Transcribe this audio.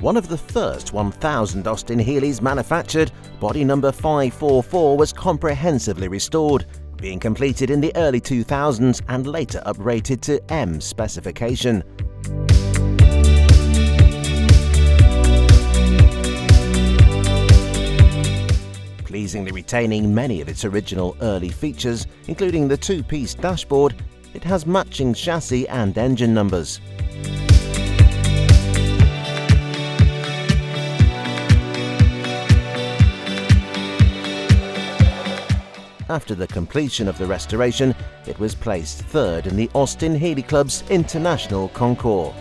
One of the first 1,000 Austin-Healeys manufactured, body number 544 was comprehensively restored, being completed in the early 2000s and later uprated to M specification. Pleasingly retaining many of its original early features, including the two-piece dashboard, it has matching chassis and engine numbers. After the completion of the restoration, it was placed third in the Austin-Healey Club's international concours.